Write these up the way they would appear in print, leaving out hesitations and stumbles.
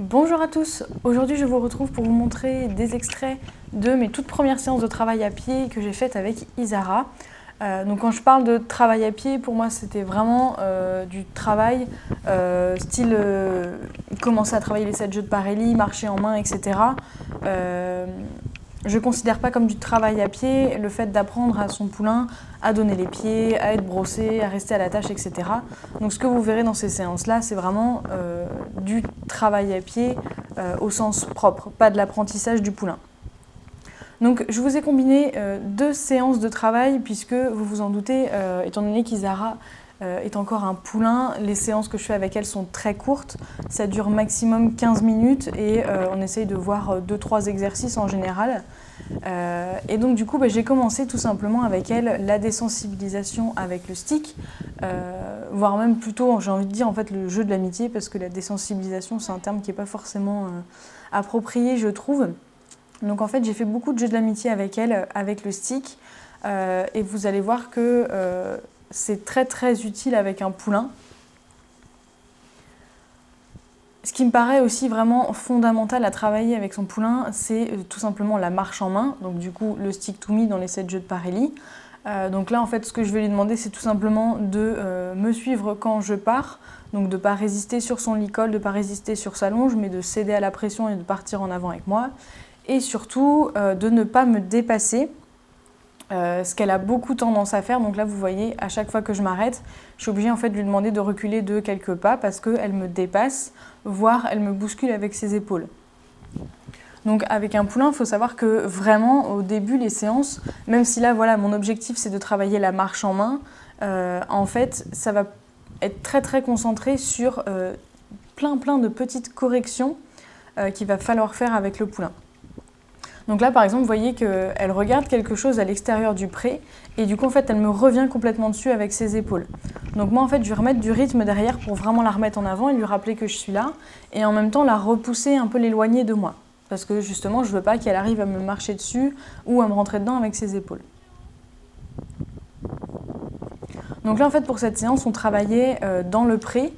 Bonjour à tous, aujourd'hui je vous retrouve pour vous montrer des extraits de mes toutes premières séances de travail à pied que j'ai faites avec Isara. Donc quand je parle de travail à pied, pour moi c'était vraiment du travail style commencer à travailler les 7 jeux de Parélie, marcher en main, etc. Je ne considère pas comme du travail à pied le fait d'apprendre à son poulain à donner les pieds, à être brossé, à rester à la tâche, etc. Donc ce que vous verrez dans ces séances-là, c'est vraiment du travail à pied au sens propre, pas de l'apprentissage du poulain. Donc je vous ai combiné deux séances de travail puisque vous vous en doutez, étant donné qu'Isara est encore un poulain, les séances que je fais avec elle sont très courtes, ça dure maximum 15 minutes et on essaye de voir 2-3 exercices en général. Et donc du coup j'ai commencé tout simplement avec elle la désensibilisation avec le stick, voire même plutôt j'ai envie de dire en fait le jeu de l'amitié parce que la désensibilisation c'est un terme qui n'est pas forcément approprié je trouve. Donc en fait j'ai fait beaucoup de jeux de l'amitié avec elle, avec le stick et vous allez voir que c'est très très utile avec un poulain. Ce qui me paraît aussi vraiment fondamental à travailler avec son poulain, c'est tout simplement la marche en main, donc du coup le stick to me dans les 7 jeux de Parélie. Donc là en fait ce que je vais lui demander c'est tout simplement de me suivre quand je pars, donc de ne pas résister sur son licol, de ne pas résister sur sa longe, mais de céder à la pression et de partir en avant avec moi. Et surtout de ne pas me dépasser. Ce qu'elle a beaucoup tendance à faire, donc là vous voyez à chaque fois que je m'arrête, je suis obligée en fait de lui demander de reculer de quelques pas parce qu'elle me dépasse, voire elle me bouscule avec ses épaules. Donc avec un poulain, il faut savoir que vraiment au début les séances, même si là voilà mon objectif c'est de travailler la marche en main, en fait ça va être très très concentré sur plein de petites corrections qu'il va falloir faire avec le poulain. Donc là, par exemple, vous voyez qu'elle regarde quelque chose à l'extérieur du pré et du coup, en fait, elle me revient complètement dessus avec ses épaules. Donc moi, en fait, je vais remettre du rythme derrière pour vraiment la remettre en avant et lui rappeler que je suis là et en même temps la repousser, un peu l'éloigner de moi. Parce que justement, je ne veux pas qu'elle arrive à me marcher dessus ou à me rentrer dedans avec ses épaules. Donc là, en fait, pour cette séance, on travaillait dans le pré.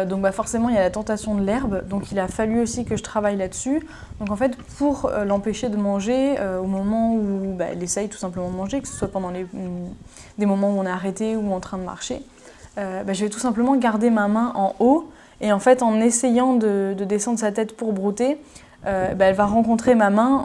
Donc forcément il y a la tentation de l'herbe, donc il a fallu aussi que je travaille là-dessus. Donc en fait pour l'empêcher de manger au moment où elle essaye tout simplement de manger, que ce soit pendant des moments où on est arrêté ou en train de marcher, je vais tout simplement garder ma main en haut et en fait en essayant de descendre sa tête pour brouter, elle va rencontrer ma main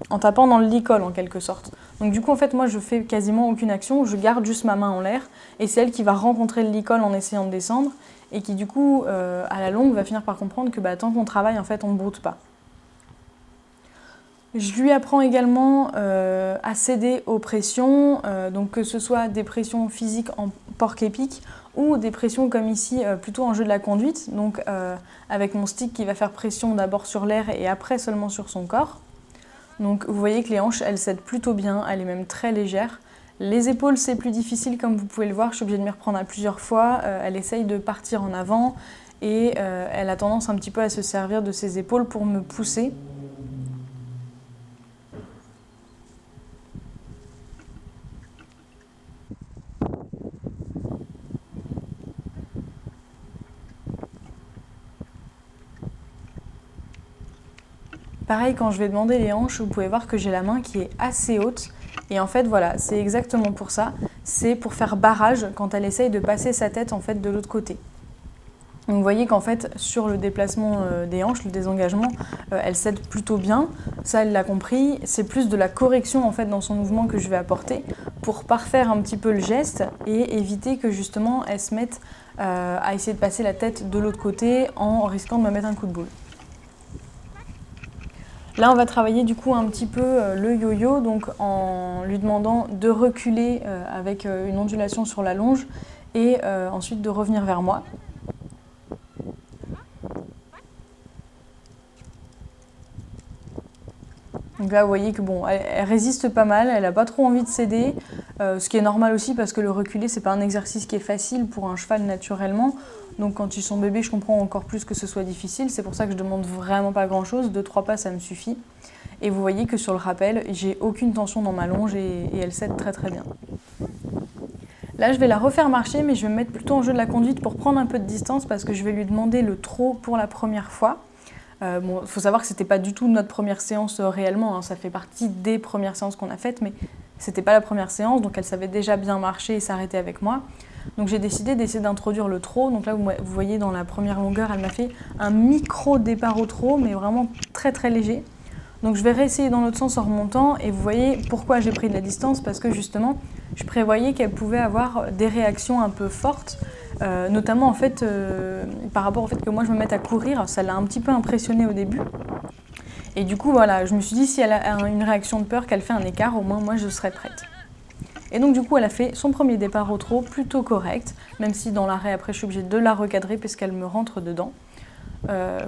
en tapant dans le licol en quelque sorte. Donc du coup en fait moi je fais quasiment aucune action, je garde juste ma main en l'air et c'est elle qui va rencontrer le licol en essayant de descendre et qui du coup à la longue va finir par comprendre que tant qu'on travaille en fait on ne broute pas. Je lui apprends également à céder aux pressions, donc que ce soit des pressions physiques en porc-épic ou des pressions comme ici plutôt en jeu de la conduite, donc avec mon stick qui va faire pression d'abord sur l'air et après seulement sur son corps. Donc vous voyez que les hanches, elles cèdent plutôt bien, elle est même très légère. Les épaules, c'est plus difficile comme vous pouvez le voir, je suis obligée de m'y reprendre à plusieurs fois. Elle essaye de partir en avant et elle a tendance un petit peu à se servir de ses épaules pour me pousser. Pareil, quand je vais demander les hanches, vous pouvez voir que j'ai la main qui est assez haute. Et en fait, voilà, c'est exactement pour ça. C'est pour faire barrage quand elle essaye de passer sa tête en fait de l'autre côté. Donc vous voyez qu'en fait, sur le déplacement des hanches, le désengagement, elle cède plutôt bien. Ça, elle l'a compris. C'est plus de la correction en fait dans son mouvement que je vais apporter pour parfaire un petit peu le geste et éviter que justement elle se mette à essayer de passer la tête de l'autre côté en risquant de me mettre un coup de boule. Là, on va travailler du coup un petit peu le yo-yo, donc en lui demandant de reculer avec une ondulation sur la longe et ensuite de revenir vers moi. Donc là, vous voyez que bon, elle résiste pas mal, elle n'a pas trop envie de céder, ce qui est normal aussi parce que le reculer, c'est pas un exercice qui est facile pour un cheval naturellement. Donc quand ils sont bébés, je comprends encore plus que ce soit difficile. C'est pour ça que je demande vraiment pas grand-chose, 2-3 pas, ça me suffit. Et vous voyez que sur le rappel, j'ai aucune tension dans ma longe et elle cède très très bien. Là, je vais la refaire marcher, mais je vais me mettre plutôt en jeu de la conduite pour prendre un peu de distance parce que je vais lui demander le trot pour la première fois. Bon, il faut savoir que c'était pas du tout notre première séance réellement, hein. Ça fait partie des premières séances qu'on a faites, mais c'était pas la première séance, donc elle savait déjà bien marcher et s'arrêter avec moi. Donc j'ai décidé d'essayer d'introduire le trot. Donc là, vous voyez dans la première longueur, elle m'a fait un micro départ au trot, mais vraiment très très léger. Donc je vais réessayer dans l'autre sens en remontant, et vous voyez pourquoi j'ai pris de la distance, parce que justement, je prévoyais qu'elle pouvait avoir des réactions un peu fortes. Notamment en fait par rapport au fait que moi je me mette à courir, ça l'a un petit peu impressionnée au début. Et du coup voilà, je me suis dit si elle a une réaction de peur, qu'elle fait un écart, au moins moi je serai prête. Et donc du coup elle a fait son premier départ au trot plutôt correct, même si dans l'arrêt après je suis obligée de la recadrer parce qu'elle me rentre dedans.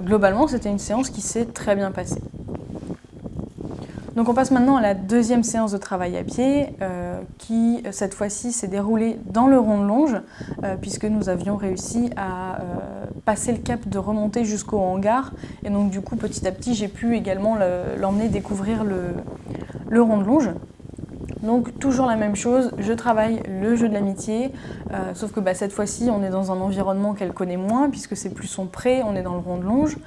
Globalement c'était une séance qui s'est très bien passée. Donc on passe maintenant à la deuxième séance de travail à pied qui cette fois-ci s'est déroulée dans le rond de longe puisque nous avions réussi à passer le cap de remonter jusqu'au hangar, et donc du coup petit à petit j'ai pu également l'emmener découvrir le rond de longe. Donc toujours la même chose, je travaille le jeu de l'amitié, sauf que cette fois-ci on est dans un environnement qu'elle connaît moins puisque c'est plus son pré, on est dans le rond de longe,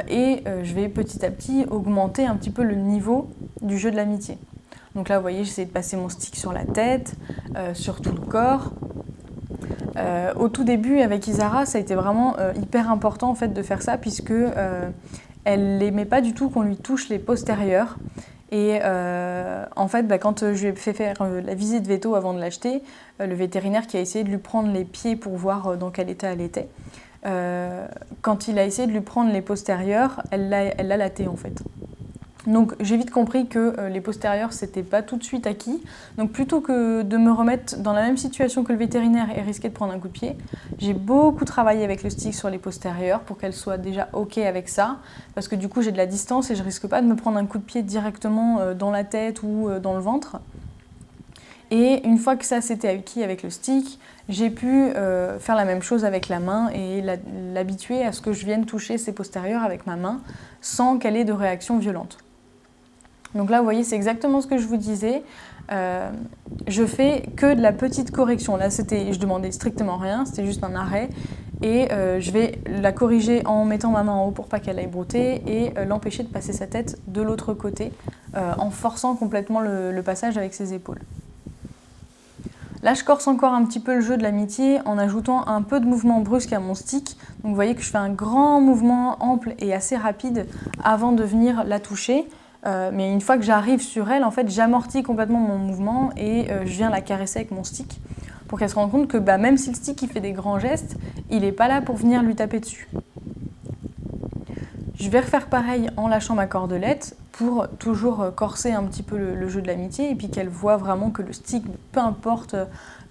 et je vais petit à petit augmenter un petit peu le niveau du jeu de l'amitié. Donc là vous voyez, j'essaie de passer mon stick sur la tête, sur tout le corps. Au tout début avec Isara, ça a été vraiment hyper important en fait de faire ça puisque elle n'aimait pas du tout qu'on lui touche les postérieurs. Et en fait, quand je lui ai fait faire la visite veto avant de l'acheter, le vétérinaire qui a essayé de lui prendre les pieds pour voir dans quel état elle était, quand il a essayé de lui prendre les postérieurs, elle l'a laté en fait. Donc j'ai vite compris que les postérieurs c'était pas tout de suite acquis, donc plutôt que de me remettre dans la même situation que le vétérinaire et risquer de prendre un coup de pied, j'ai beaucoup travaillé avec le stick sur les postérieurs pour qu'elle soit déjà ok avec ça, parce que du coup j'ai de la distance et je risque pas de me prendre un coup de pied directement dans la tête ou dans le ventre. Et une fois que ça s'était acquis avec le stick, j'ai pu faire la même chose avec la main et l'habituer à ce que je vienne toucher ses postérieurs avec ma main sans qu'elle ait de réaction violente. Donc là, vous voyez, c'est exactement ce que je vous disais. Je fais que de la petite correction. Là, je demandais strictement rien, c'était juste un arrêt. Et je vais la corriger en mettant ma main en haut pour pas qu'elle aille brouter et l'empêcher de passer sa tête de l'autre côté en forçant complètement le passage avec ses épaules. Là, je corse encore un petit peu le jeu de l'amitié en ajoutant un peu de mouvement brusque à mon stick. Donc vous voyez que je fais un grand mouvement ample et assez rapide avant de venir la toucher. Mais une fois que j'arrive sur elle, en fait, j'amortis complètement mon mouvement et je viens la caresser avec mon stick pour qu'elle se rende compte que même si le stick il fait des grands gestes, il n'est pas là pour venir lui taper dessus. Je vais refaire pareil en lâchant ma cordelette pour toujours corser un petit peu le jeu de l'amitié et puis qu'elle voit vraiment que le stick, peu importe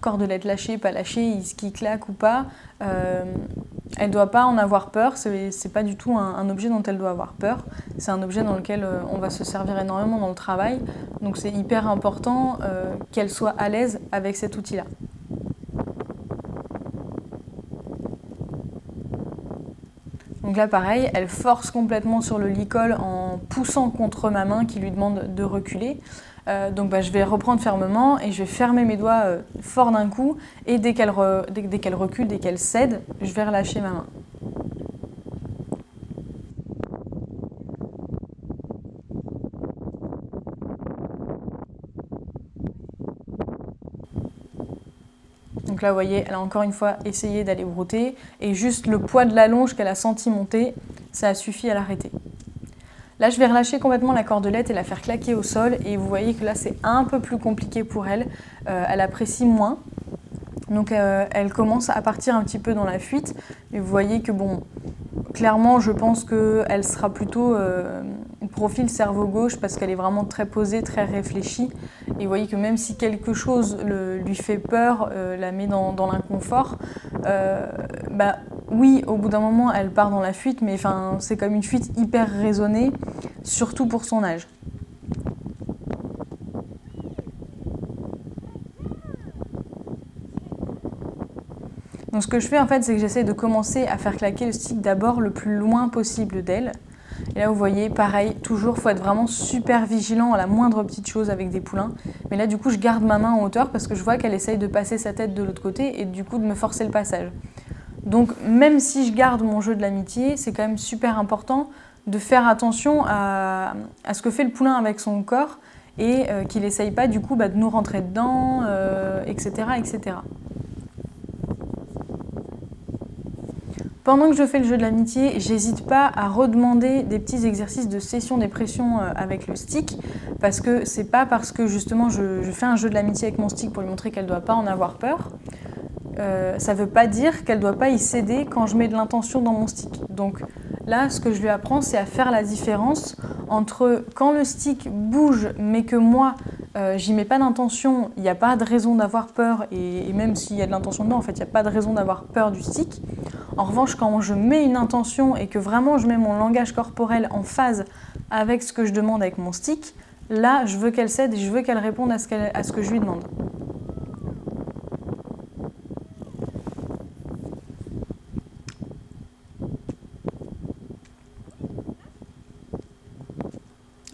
cordelette lâchée, pas lâchée, qu'il claque ou pas, elle ne doit pas en avoir peur, c'est pas du tout un objet dont elle doit avoir peur, c'est un objet dans lequel on va se servir énormément dans le travail, donc c'est hyper important qu'elle soit à l'aise avec cet outil-là. Donc là pareil, elle force complètement sur le lit-colle en poussant contre ma main qui lui demande de reculer. Donc je vais reprendre fermement et je vais fermer mes doigts fort d'un coup et dès qu'elle recule, dès qu'elle cède, je vais relâcher ma main. Donc là, vous voyez, elle a encore une fois essayé d'aller brouter et juste le poids de la longe qu'elle a senti monter, ça a suffi à l'arrêter. Là, je vais relâcher complètement la cordelette et la faire claquer au sol et vous voyez que là, c'est un peu plus compliqué pour elle. Elle apprécie moins. Donc elle commence à partir un petit peu dans la fuite. Et vous voyez que clairement, je pense qu'elle sera plutôt profil cerveau gauche parce qu'elle est vraiment très posée, très réfléchie. Et vous voyez que même si quelque chose lui fait peur, la met dans l'inconfort, oui, au bout d'un moment, elle part dans la fuite, mais c'est comme une fuite hyper raisonnée, surtout pour son âge. Donc ce que je fais en fait, c'est que j'essaie de commencer à faire claquer le stick d'abord le plus loin possible d'elle. Et là vous voyez, pareil, toujours faut être vraiment super vigilant à la moindre petite chose avec des poulains. Mais là du coup je garde ma main en hauteur parce que je vois qu'elle essaye de passer sa tête de l'autre côté et du coup de me forcer le passage. Donc même si je garde mon jeu de l'amitié, c'est quand même super important de faire attention à ce que fait le poulain avec son corps et qu'il n'essaye pas du coup de nous rentrer dedans, etc., etc. Pendant que je fais le jeu de l'amitié, j'hésite pas à redemander des petits exercices de cession des pressions avec le stick, parce que c'est pas parce que justement je fais un jeu de l'amitié avec mon stick pour lui montrer qu'elle doit pas en avoir peur, ça veut pas dire qu'elle doit pas y céder quand je mets de l'intention dans mon stick. Donc là, ce que je lui apprends, c'est à faire la différence entre quand le stick bouge, mais que moi, j'y mets pas d'intention, il n'y a pas de raison d'avoir peur, et même s'il y a de l'intention dedans, en fait, il n'y a pas de raison d'avoir peur du stick. En revanche, quand je mets une intention et que vraiment je mets mon langage corporel en phase avec ce que je demande avec mon stick, là, je veux qu'elle cède et je veux qu'elle réponde à ce que je lui demande.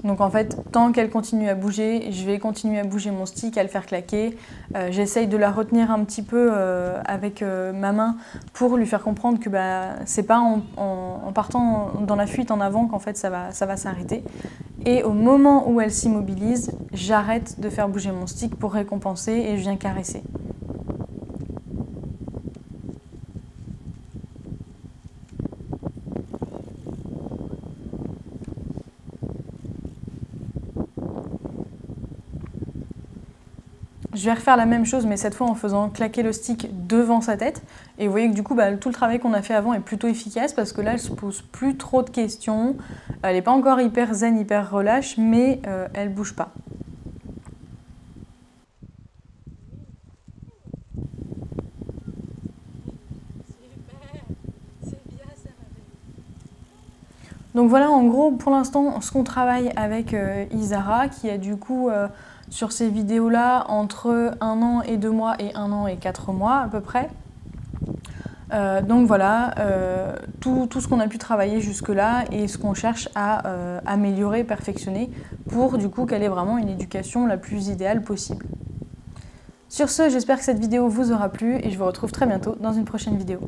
Donc en fait, tant qu'elle continue à bouger, je vais continuer à bouger mon stick, à le faire claquer. J'essaye de la retenir un petit peu avec ma main pour lui faire comprendre que c'est pas en partant dans la fuite en avant qu'en fait ça va s'arrêter. Et au moment où elle s'immobilise, j'arrête de faire bouger mon stick pour récompenser et je viens caresser. Je vais refaire la même chose, mais cette fois en faisant claquer le stick devant sa tête. Et vous voyez que du coup, tout le travail qu'on a fait avant est plutôt efficace parce que là, elle se pose plus trop de questions. Elle n'est pas encore hyper zen, hyper relâche, mais elle bouge pas. Donc voilà, en gros, pour l'instant, ce qu'on travaille avec Isara, qui a du coup, sur ces vidéos-là, entre 1 an et 2 mois et 1 an et 4 mois à peu près. Donc voilà, tout ce qu'on a pu travailler jusque-là et ce qu'on cherche à améliorer, perfectionner, pour du coup qu'elle ait vraiment une éducation la plus idéale possible. Sur ce, j'espère que cette vidéo vous aura plu et je vous retrouve très bientôt dans une prochaine vidéo.